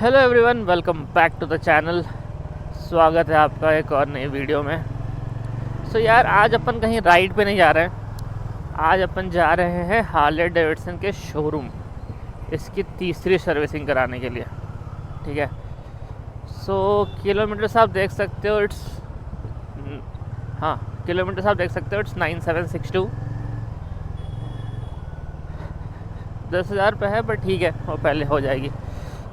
Hello everyone, welcome back to the channel. स्वागत है आपका एक और नई वीडियो में। यार आज अपन कहीं राइड पे नहीं जा रहे हैं। आज अपन जा रहे हैं हार्ले डेविडसन के शोरूम, इसकी तीसरी सर्विसिंग कराने के लिए। ठीक है। किलोमीटर्स आप देख सकते हो, किलोमीटर्स आप देख सकते हो, इट्स 9762। 10,000 पे है, बट ठीक है, वो पहले हो जाएगी।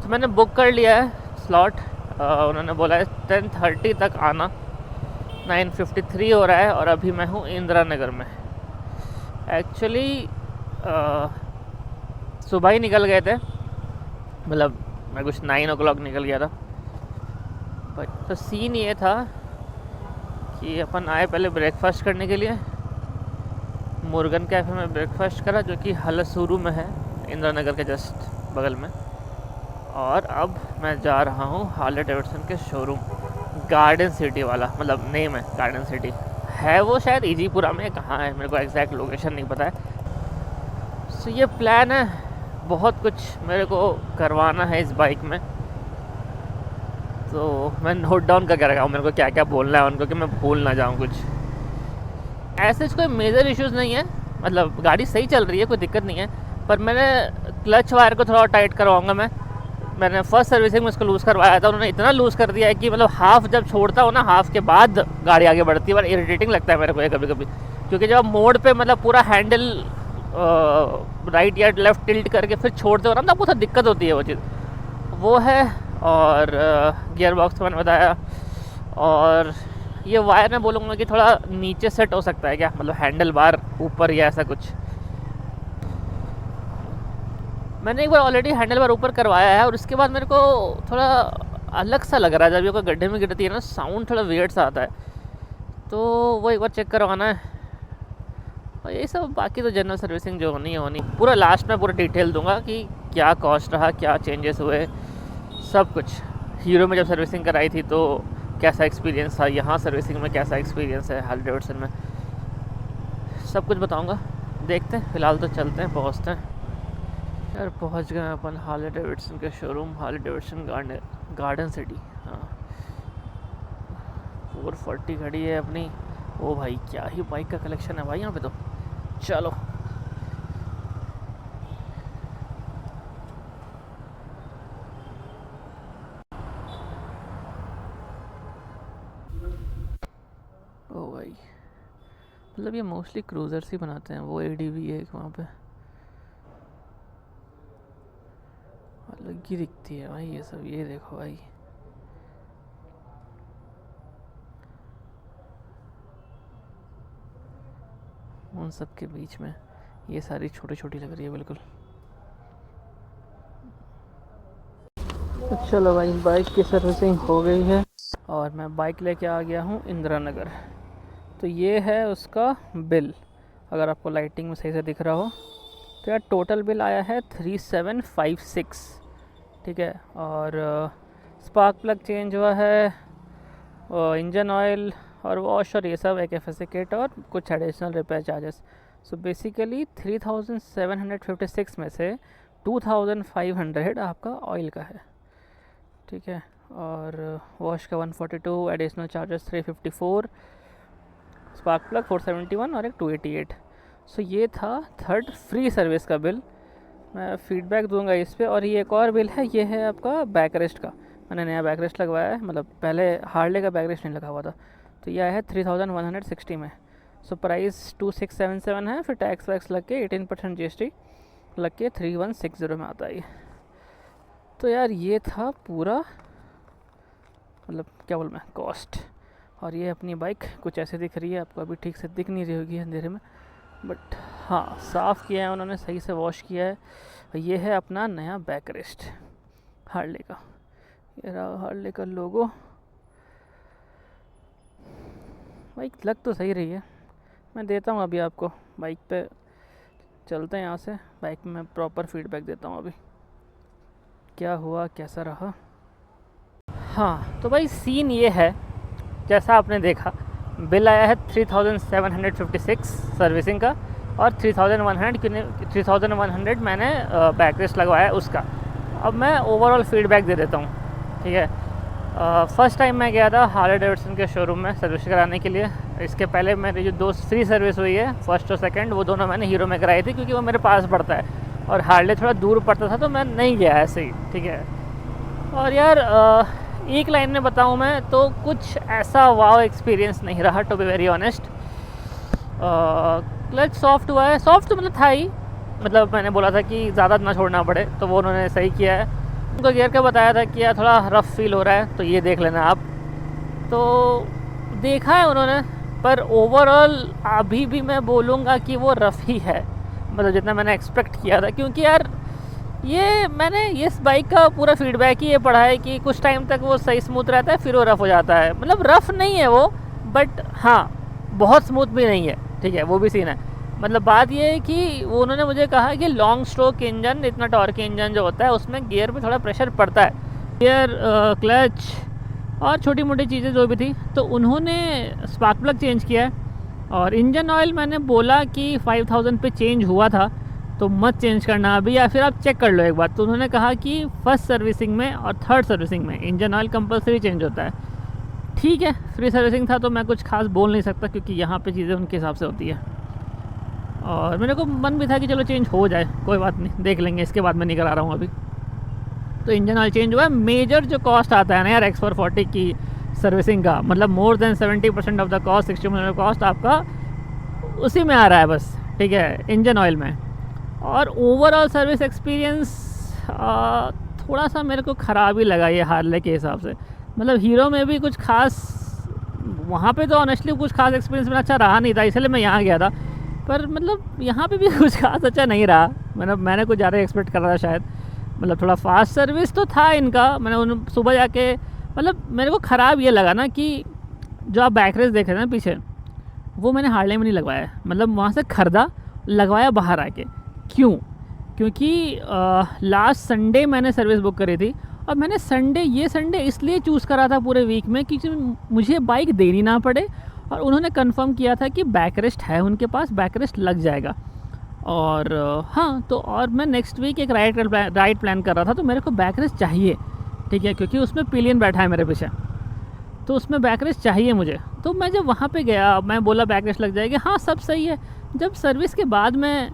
तो मैंने बुक कर लिया है स्लॉट। उन्होंने बोला है 10:30 तक आना। 9:53 हो रहा है और अभी मैं हूँ इंदिरा नगर में। एक्चुअली सुबह ही निकल गए थे, मतलब मैं कुछ 9 o'clock निकल गया था। बट तो सीन ये था कि अपन आए पहले ब्रेकफास्ट करने के लिए। मुर्गन कैफ़े में ब्रेकफास्ट करा, जो कि हलसूरू में है, इंदिरा नगर के जस्ट बगल में। और अब मैं जा रहा हूँ हार्ले डेविडसन के शोरूम, गार्डन सिटी वाला, मतलब नेम है गार्डन सिटी। है वो शायद ईजीपुरा में, कहाँ है मेरे को एग्जैक्ट लोकेशन नहीं पता है। ये प्लान है, बहुत कुछ मेरे को करवाना है इस बाइक में। तो मैं नोट डाउन करके रखा हूँ मेरे को क्या क्या बोलना है उनको, कि मैं भूल ना जाऊँ कुछ। ऐसे कोई मेजर इश्यूज़ नहीं है, मतलब गाड़ी सही चल रही है, कोई दिक्कत नहीं है। पर मैंने क्लच वायर को थोड़ा टाइट करवाऊँगा। मैंने फर्स्ट सर्विसिंग में उसको लूज़ करवाया था, उन्होंने इतना लूज़ कर दिया है कि मतलब हाफ जब छोड़ता हूँ ना, हाफ के बाद गाड़ी आगे बढ़ती है। बड़ा इरिटेटिंग लगता है मेरे को ये कभी कभी, क्योंकि जब मोड़ पे मतलब पूरा हैंडल राइट या लेफ़्ट टिल्ट करके फिर छोड़ते हो ना, तब बहुत दिक्कत होती है वो चीज़। वो है। और गियर बॉक्स मैंने बताया। और ये वायर मैं बोलूँगा कि थोड़ा नीचे सेट हो सकता है क्या, मतलब हैंडल बार ऊपर या ऐसा कुछ। मैंने एक बार ऑलरेडी हैंडल बार ऊपर करवाया है, और उसके बाद मेरे को थोड़ा अलग सा लग रहा है। जब ये कोई गड्ढे में गिरती है ना, साउंड थोड़ा वियर्ड सा आता है, तो वो एक बार चेक करवाना है। और यही सब, बाकी तो जनरल सर्विसिंग जो होनी है होनी। पूरा लास्ट में पूरा डिटेल दूंगा कि क्या कॉस्ट रहा, क्या चेंजेस हुए, सब कुछ। हीरो में जब सर्विसिंग कराई थी तो कैसा एक्सपीरियंस था, यहाँ सर्विसिंग में कैसा एक्सपीरियंस है हार्ले डेविडसन में, सब कुछ बताऊँगा। देखते हैं, फ़िलहाल तो चलते हैं, पहुँचते हैं। यार पहुंच गए अपन हार्ले डेविडसन के showroom, Harley Davidson garden city. हाँ, 440 खड़ी है अपनी। ओ भाई, क्या ही बाइक का कलेक्शन है भाई यहाँ पे तो। चलो ओ भाई, मतलब ये मोस्टली क्रूजर्स ही बनाते हैं। वो एडीवी है एक वहाँ पे, अलग ही दिखती है भाई ये सब। ये देखो भाई, उन सब के बीच में ये सारी छोटी छोटी लग रही है बिल्कुल। तो चलो भाई, बाइक की सर्विसिंग हो गई है और मैं बाइक लेके आ गया हूँ इंदिरा नगर। तो ये है उसका बिल, अगर आपको लाइटिंग में सही से दिख रहा हो तो। यार टोटल बिल आया है 3756। ठीक है। और स्पार्क प्लग चेंज हुआ है, इंजन ऑयल और वॉश और ये सब, एक FSA किट और कुछ additional repair charges. So basically 3756 में से 2500 आपका ऑयल का है। ठीक है। और वॉश का 142, एडिशनल चार्जेस 354, स्पार्क प्लग 471 और एक 288। ये था थर्ड फ्री सर्विस का बिल। मैं फीडबैक दूंगा इस पर। और ये एक और बिल है, ये है आपका बैक रेस्ट का। मैंने नया बैक रेस्ट लगवाया है, मतलब पहले हार्ले का बैक रेस्ट नहीं लगा हुआ था। तो ये आया है 3160 में। प्राइस 2677 है, फिर टैक्स वैक्स लग के 18% GST लग के 3160 में आता है। तो यार ये था पूरा, मतलब क्या बोल मैं, कॉस्ट। और ये अपनी बाइक कुछ ऐसे दिख रही है, आपको अभी ठीक से दिख नहीं रही होगी अंधेरे में, बट हाँ, साफ़ किया है उन्होंने, सही से वॉश किया है। ये है अपना नया बैक रेस्ट हार्ले का। ये रहा हार्ले का लोगो। बाइक लग तो सही रही है। मैं देता हूँ अभी आपको, बाइक पे चलते हैं यहाँ से, बाइक में मैं प्रॉपर फीडबैक देता हूँ अभी क्या हुआ, कैसा रहा। हाँ तो भाई सीन ये है, जैसा आपने देखा, बिल आया है 3756 सर्विसिंग का, और 3100 मैंने बैक रेस्ट लगवाया उसका। अब मैं ओवरऑल फीडबैक दे देता हूँ, ठीक है। फर्स्ट टाइम मैं गया था हार्ले डेविडसन के शोरूम में सर्विस कराने के लिए। इसके पहले मेरी जो 2 फ्री सर्विस हुई है, फर्स्ट और सेकंड, वो दोनों मैंने हीरो में कराई थी, क्योंकि वो मेरे पास पड़ता है और हार्ले थोड़ा दूर पड़ता था, तो मैं नहीं गया ऐसे ही, ठीक है। और यार एक लाइन में बताऊँ मैं तो कुछ ऐसा वाव एक्सपीरियंस नहीं रहा, to be very honest. Clutch soft हुआ है, सॉफ्ट तो मतलब था ही, मतलब मैंने बोला था कि ज़्यादा ना छोड़ना पड़े, तो वो उन्होंने सही किया है। उनको गियर का बताया था कि यार थोड़ा रफ़ फील हो रहा है, तो ये देख लेना आप, तो देखा है उन्होंने। पर ओवरऑल अभी भी मैं बोलूँगा कि वो रफ़ ही है, मतलब जितना मैंने एक्सपेक्ट किया था। क्योंकि यार ये मैंने इस बाइक का पूरा फीडबैक ही ये पढ़ा है कि कुछ टाइम तक वो सही स्मूथ रहता है, फिर वो रफ़ हो जाता है। मतलब रफ़ नहीं है वो, बट हाँ बहुत स्मूथ भी नहीं है, ठीक है, वो भी सीन है। मतलब बात ये है कि वो उन्होंने मुझे कहा कि लॉन्ग स्ट्रोक इंजन, इतना टॉर्क इंजन जो होता है, उसमें गियर पे थोड़ा प्रेशर पड़ता है, गियर, क्लच और छोटी मोटी चीज़ें जो भी थी। तो उन्होंने स्पार्क प्लग चेंज किया है, और इंजन ऑयल मैंने बोला कि 5000 पे चेंज हुआ था, तो मत चेंज करना अभी, या फिर आप चेक कर लो एक बार। तो उन्होंने कहा कि फर्स्ट सर्विसिंग में और थर्ड सर्विसिंग में इंजन ऑयल कंपलसरी चेंज होता है। ठीक है, फ्री सर्विसिंग था तो मैं कुछ खास बोल नहीं सकता, क्योंकि यहाँ पे चीज़ें उनके हिसाब से होती है। और मेरे को मन भी था कि चलो चेंज हो जाए, कोई बात नहीं, देख लेंगे, इसके बाद मैं नहीं करा रहा हूँ अभी। तो इंजन ऑयल चेंज हुआ है। मेजर जो कॉस्ट आता है ना यार X440 की सर्विसिंग का, मतलब more than 70% of the cost, 60% of cost आपका उसी में आ रहा है बस, ठीक है, इंजन ऑयल में। और ओवरऑल सर्विस एक्सपीरियंस थोड़ा सा मेरे को ख़राब ही लगा ये हार्ले के हिसाब से। मतलब हीरो में भी कुछ खास, वहाँ पे तो ऑनेस्टली कुछ खास एक्सपीरियंस मेरा अच्छा रहा नहीं था, इसलिए मैं यहाँ गया था। पर मतलब यहाँ पे भी कुछ खास अच्छा नहीं रहा, मैंने कुछ ज़्यादा एक्सपेक्ट कर रहा था शायद। मतलब थोड़ा फास्ट सर्विस तो था इनका, मैंने उन सुबह जाके, मतलब मेरे को ख़राब ये लगा ना कि जो आप बैक रेस देख रहे हैं ना पीछे, वो मैंने हार्ले में नहीं लगवाया, मतलब वहाँ से ख़रीदा, लगवाया बाहर आके। क्यों? क्योंकि लास्ट संडे मैंने सर्विस बुक करी थी, और मैंने ये संडे इसलिए चूज़ करा था पूरे वीक में क्योंकि मुझे बाइक देनी ना पड़े, और उन्होंने कंफर्म किया था कि बैक रेस्ट है उनके पास, बैक रेस्ट लग जाएगा। और हाँ, तो और मैं नेक्स्ट वीक एक राइड प्लान कर रहा था, तो मेरे को बैक रेस्ट चाहिए, ठीक है, क्योंकि उसमें पिलियन बैठा है मेरे पीछे, तो उसमें बैक रेस्ट चाहिए मुझे। तो मैं जब वहाँ पे गया, मैं बोला बैक रेस्ट लग जाएगी, हाँ सब सही है। जब सर्विस के बाद मैं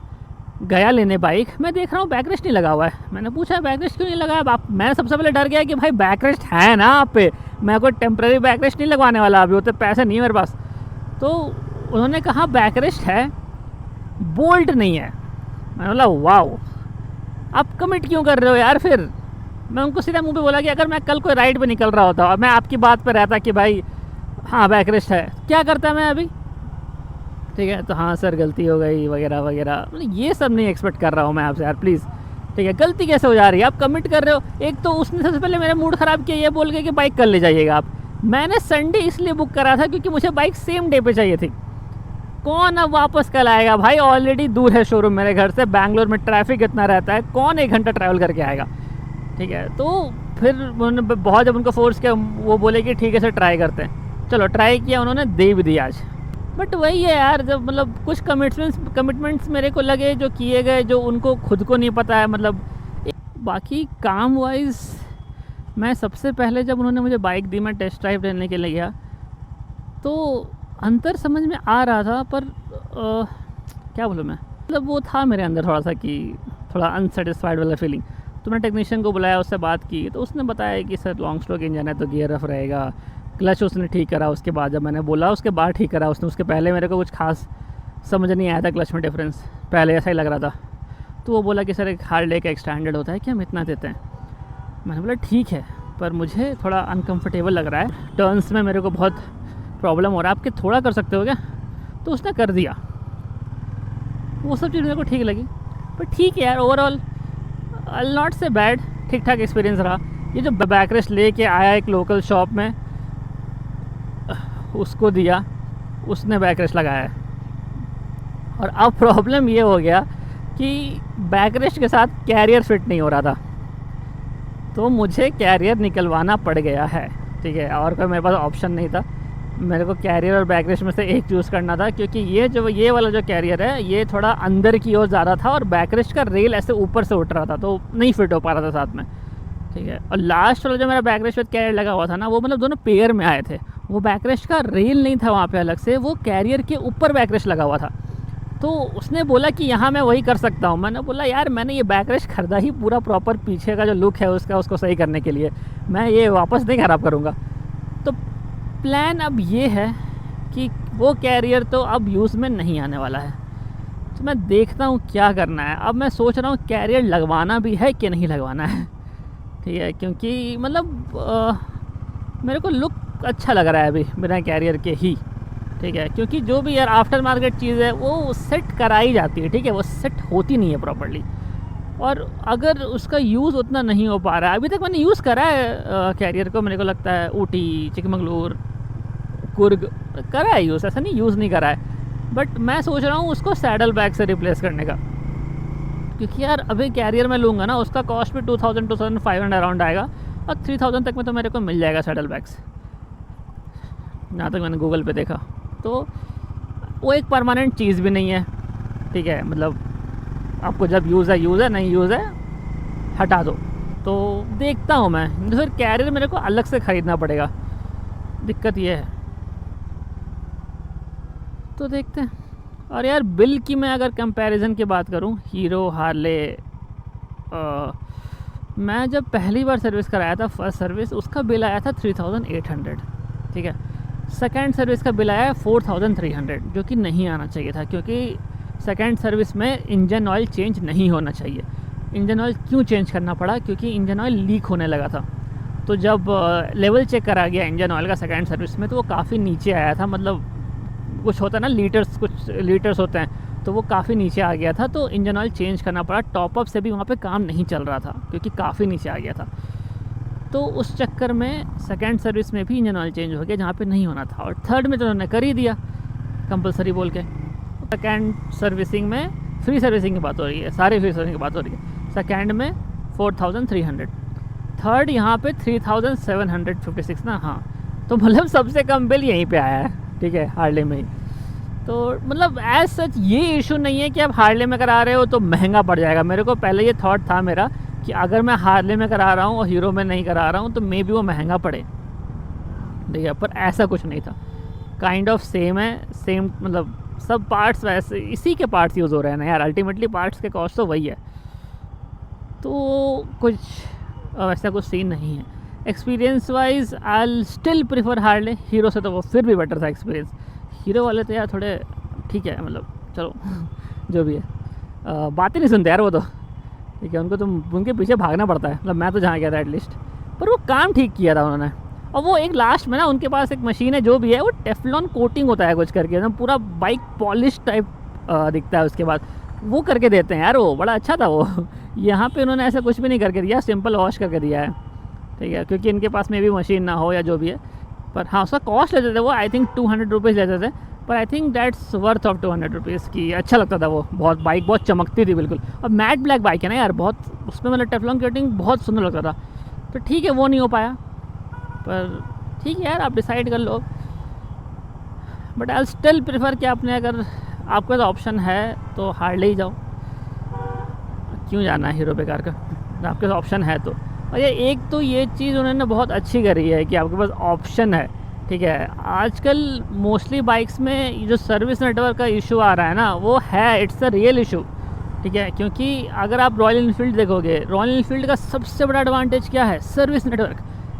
गया लेने बाइक, मैं देख रहा हूँ बैक रेस्ट नहीं लगा हुआ है। मैंने पूछा बैक रेस्ट क्यों नहीं लगा है? मैं सबसे पहले डर गया कि भाई बैक रेस्ट है ना आप पे, मैं कोई टेम्प्रेरी बैक रेस्ट नहीं लगवाने वाला, अभी उतने पैसे नहीं है मेरे पास। तो उन्होंने कहा बैक रेस्ट है, बोल्ट नहीं है। मैंने बोला वाओ, आप कमिट क्यों कर रहे हो यार? फिर मैं उनको सीधा मुंह पे बोला कि अगर मैं कल कोई राइड पे निकल रहा होता और मैं आपकी बात पे रहता कि भाई हाँ बैक रेस्ट है, क्या करता मैं अभी, ठीक है, तो हाँ सर गलती हो गई वगैरह वगैरह। मतलब ये सब नहीं एक्सपेक्ट कर रहा हूँ मैं आपसे यार, प्लीज़, ठीक है। गलती कैसे हो जा रही है? आप कमिट कर रहे हो। एक तो उसने सबसे पहले मेरा मूड ख़राब किया ये बोल के कि बाइक कल ले जाइएगा आप। मैंने संडे इसलिए बुक करा था क्योंकि मुझे बाइक सेम डे पे चाहिए थी। कौन अब वापस कल आएगा भाई? ऑलरेडी दूर है शोरूम मेरे घर से, बैंगलोर में ट्रैफिक इतना रहता है, कौन 1 घंटा ट्रैवल करके आएगा, ठीक है। तो फिर उन्होंने बहुत जब उनको फोर्स किया, वो बोले कि ठीक है सर ट्राई करते हैं। चलो ट्राई किया, उन्होंने दे भी दिया आज। बट वही है यार, जब मतलब कुछ कमिटमेंट्स मेरे को लगे जो किए गए, जो उनको खुद को नहीं पता है। मतलब बाकी काम वाइज मैं सबसे पहले जब उन्होंने मुझे बाइक दी, मैं टेस्ट ड्राइव लेने के लिए गया, तो अंतर समझ में आ रहा था, पर क्या बोलूँ मैं, मतलब वो था मेरे अंदर थोड़ा सा कि थोड़ा अनसेटिस्फाइड वाला फीलिंग। तो मैंने टेक्नीशियन को बुलाया, उससे बात की, तो उसने बताया कि सर लॉन्ग स्ट्रोक इंजन है तो गियर रफ रहेगा, क्लच उसने ठीक करा। उसके बाद जब मैंने बोला उसके बाद ठीक करा उसने, उसके पहले मेरे को कुछ खास समझ नहीं आया था क्लच में डिफरेंस, पहले ऐसा ही लग रहा था। तो वो बोला कि सर एक हार्ले का एक स्टैंडर्ड होता है कि हम इतना देते हैं। मैंने बोला ठीक है, पर मुझे थोड़ा अनकम्फर्टेबल लग रहा है, टर्न्स में मेरे को बहुत प्रॉब्लम हो रहा है, आप थोड़ा कर सकते हो क्या? तो उसने कर दिया। वो सब चीज़ मेरे को ठीक लगी। पर ठीक है यार, ओवरऑल आई नॉट से बैड, ठीक ठाक एक्सपीरियंस रहा। ये जो बैक रेस्ट लेके आया एक लोकल शॉप में, उसको दिया, उसने बैक रेस्ट लगाया है। और अब प्रॉब्लम ये हो गया कि बैक रेस्ट के साथ कैरियर फिट नहीं हो रहा था, तो मुझे कैरियर निकलवाना पड़ गया है, ठीक है, और कोई मेरे पास ऑप्शन नहीं था। मेरे को कैरियर और बैकरेस्ट में से एक चूज़ करना था, क्योंकि ये वाला जो कैरियर है ये थोड़ा अंदर की ओर जा रहा था और बैकरेस्ट का रेल ऐसे ऊपर से उठ रहा था, तो नहीं फिट हो पा रहा था साथ में, ठीक है। और लास्ट वाला जो मेरा बैकरेस्ट विद कैरियर लगा हुआ था ना, वो मतलब दोनों पेयर में आए थे, वो बैकरेस्ट का रेल नहीं था वहाँ पे अलग से, वो कैरियर के ऊपर बैकरेस्ट लगा हुआ था। तो उसने बोला कि यहाँ मैं वही कर सकता हूँ। मैंने बोला यार मैंने ये बैकरेस्ट खरीदा ही पूरा प्रॉपर पीछे का जो लुक है उसका, उसको सही करने के लिए, मैं ये वापस नहीं ख़राब करूँगा। तो प्लान अब ये है कि वो कैरियर तो अब यूज़ में नहीं आने वाला है, तो मैं देखता हूँ क्या करना है। अब मैं सोच रहा हूँ कैरियर लगवाना भी है कि नहीं लगवाना है, ठीक है, क्योंकि मतलब मेरे को लुक अच्छा लग रहा है अभी बिना कैरियर के ही, ठीक है। क्योंकि जो भी यार आफ्टर मार्केट चीज़ है वो सेट कराई जाती है, ठीक है, वो सेट होती नहीं है प्रॉपर्ली। और अगर उसका यूज़ उतना नहीं हो पा रहा है, अभी तक मैंने यूज़ करा है कैरियर को, मेरे को लगता है ऊटी, चिकमंगलूर, कुर्ग करा है यूज़, ऐसा नहीं यूज़ नहीं करा है। बट मैं सोच रहा हूँ उसको सैडल बैग से रिप्लेस करने का, क्योंकि यार अभी कैरियर में लूँगा ना उसका कॉस्ट भी 2500 अराउंड आएगा, और 3000 तक में तो मेरे को मिल जाएगा सैडल बैग्स, जहाँ तक मैंने गूगल पे देखा। तो वो एक परमानेंट चीज़ भी नहीं है, ठीक है, मतलब आपको जब यूज़ है, नहीं यूज़ है हटा दो। तो देखता हूँ मैं, तो फिर कैरियर मेरे को अलग से ख़रीदना पड़ेगा, दिक्कत ये है। तो देखते हैं। और यार बिल की मैं अगर कंपैरिजन की बात करूँ, हीरो, हार्ले, मैं जब पहली बार सर्विस कराया था, फर्स्ट सर्विस, उसका बिल आया था 3800, ठीक है। सेकेंड सर्विस का बिल आया है 4300, जो कि नहीं आना चाहिए था, क्योंकि सेकेंड सर्विस में इंजन ऑयल चेंज नहीं होना चाहिए। इंजन ऑयल क्यों चेंज करना पड़ा? क्योंकि इंजन ऑयल लीक होने लगा था। तो जब लेवल चेक करा गया इंजन ऑयल का सेकेंड सर्विस में, तो वो काफ़ी नीचे आया था, मतलब कुछ होता है ना लीटर्स, कुछ लीटर्स होते हैं, तो वो काफ़ी नीचे आ गया था। तो इंजन ऑयल चेंज करना पड़ा। टॉपअप से भी वहाँ पे काम नहीं चल रहा था, क्योंकि काफ़ी नीचे आ गया था। तो उस चक्कर में सेकेंड सर्विस में भी इंजन ऑयल चेंज हो गया जहाँ पे नहीं होना था, और थर्ड में तो उन्होंने कर ही दिया कंपलसरी बोल के। सेकेंड सर्विसिंग में फ्री सर्विसिंग की बात हो रही है, सारी फ्री सर्विसिंग की बात हो रही है। सेकेंड में 4300, थर्ड यहाँ पे 3756 ना, हाँ। तो मतलब सबसे कम बिल यहीं पे आया है, ठीक है, हार्ले में ही। तो मतलब एज सच ये इशू नहीं है कि आप हार्ले में करा रहे हो तो महंगा पड़ जाएगा। मेरे को पहले ये थॉट था मेरा कि अगर मैं हार्ले में करा रहा हूँ और हीरो में नहीं करा रहा हूँ तो मे बी वो महंगा पड़े, ठीक है, पर ऐसा कुछ नहीं था। काइंड ऑफ सेम है, सेम मतलब सब पार्ट्स वैसे इसी के पार्ट्स यूज़ हो रहे हैं ना यार, अल्टीमेटली पार्ट्स के कॉस्ट तो वही है। तो कुछ ऐसा कुछ सीन नहीं है। Experience wise I still prefer Harley, hero से तो वो फिर भी बेटर था एक्सपीरियंस। हीरो वाले तो यार थोड़े ठीक है, मतलब चलो जो भी है, बातें नहीं सुनते यार वो तो, ठीक है, उनको तो उनके पीछे भागना पड़ता है। मतलब मैं तो जहाँ गया था एटलीस्ट, पर वो काम ठीक किया था उन्होंने। और वो एक लास्ट में ना उनके पास एक मशीन है जो भी है, वो टेफ्लॉन कोटिंग होता है कुछ करके, एकदम पूरा बाइक पॉलिश टाइप दिखता है, उसके बाद वो करके देते हैं यार, वो बड़ा अच्छा था वो। यहाँ पे उन्होंने ऐसा कुछ भी नहीं करके दिया, सिंपल वॉश करके दिया है, ठीक है, क्योंकि इनके पास में भी मशीन ना हो या जो भी है। पर हाँ उसका कॉस्ट लेते थे वो, आई थिंक 200 रुपीज़ लेते थे, पर I think that's worth of 200 rupees की। अच्छा लगता था वो, बहुत बाइक बहुत चमकती थी बिल्कुल, और मैट ब्लैक बाइक है ना यार, बहुत उसमें मतलब टेफ्लॉन कोटिंग बहुत सुंदर लगता था। तो ठीक है वो नहीं हो पाया, पर ठीक है यार आप डिसाइड कर लो। बट आई स्टिल प्रेफर कि आपने अगर आपके पास ऑप्शन है तो हार्ले ही जाओ, क्यों जाना है हीरो बेकार का, आपके पास ऑप्शन है तो। और ये एक तो ये चीज़ उन्होंने बहुत अच्छी करी है कि आपके पास ऑप्शन है, ठीक है। आजकल मोस्टली बाइक्स में जो सर्विस नेटवर्क का इशू आ रहा है ना, वो है, इट्स अ रियल इशू, ठीक है। क्योंकि अगर आप रॉयल इनफील्ड देखोगे, रॉयल इनफील्ड का सबसे बड़ा एडवांटेज क्या है? Service network.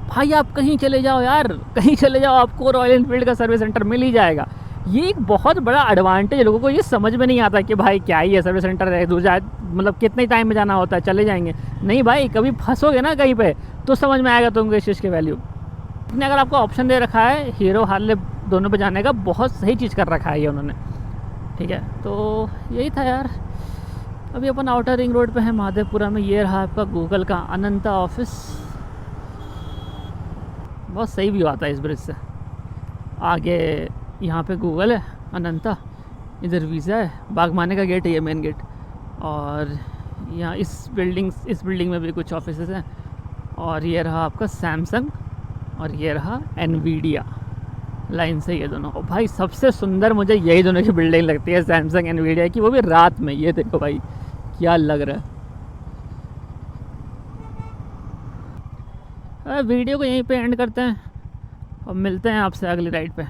भाई आप कहीं चले जाओ यार, कहीं चले जाओ, आपको रॉयल इनफील्ड का सर्विस सेंटर मिल ही जाएगा। ये एक बहुत बड़ा एडवांटेज है, लोगों को ये समझ में नहीं आता कि भाई क्या ही है सर्विस सेंटर है, दूसरा मतलब कितने टाइम में जाना होता है, चले जाएंगे। नहीं भाई, कभी फंसोगे ना कहीं पे तो समझ में आएगा तुमको इस चीज़ की वैल्यू। इसने अगर आपको ऑप्शन दे रखा है हीरो हार्ले दोनों पे जाने का, बहुत सही चीज़ कर रखा है ये उन्होंने, ठीक है। तो यही था यार। अभी अपन आउटर रिंग रोड पे है महादेवपुरा में। ये रहा आपका गूगल का अनंता ऑफिस, बहुत सही व्यू आता है इस ब्रिज से। आगे यहाँ पे गूगल है, अनंता, इधर वीज़ा है, बागमाने का गेट है ये मेन गेट, और यहाँ इस बिल्डिंग में भी कुछ ऑफिसेज हैं। और ये रहा आपका सैमसंग, और ये रहा एनवीडिया, लाइन से ये दोनों को भाई सबसे सुंदर मुझे यही दोनों की बिल्डिंग लगती है, सैमसंग एनवीडिया की, वो भी रात में। ये देखो भाई क्या लग रहा है। वीडियो को यहीं पे एंड करते हैं और मिलते हैं आपसे अगली राइड पे।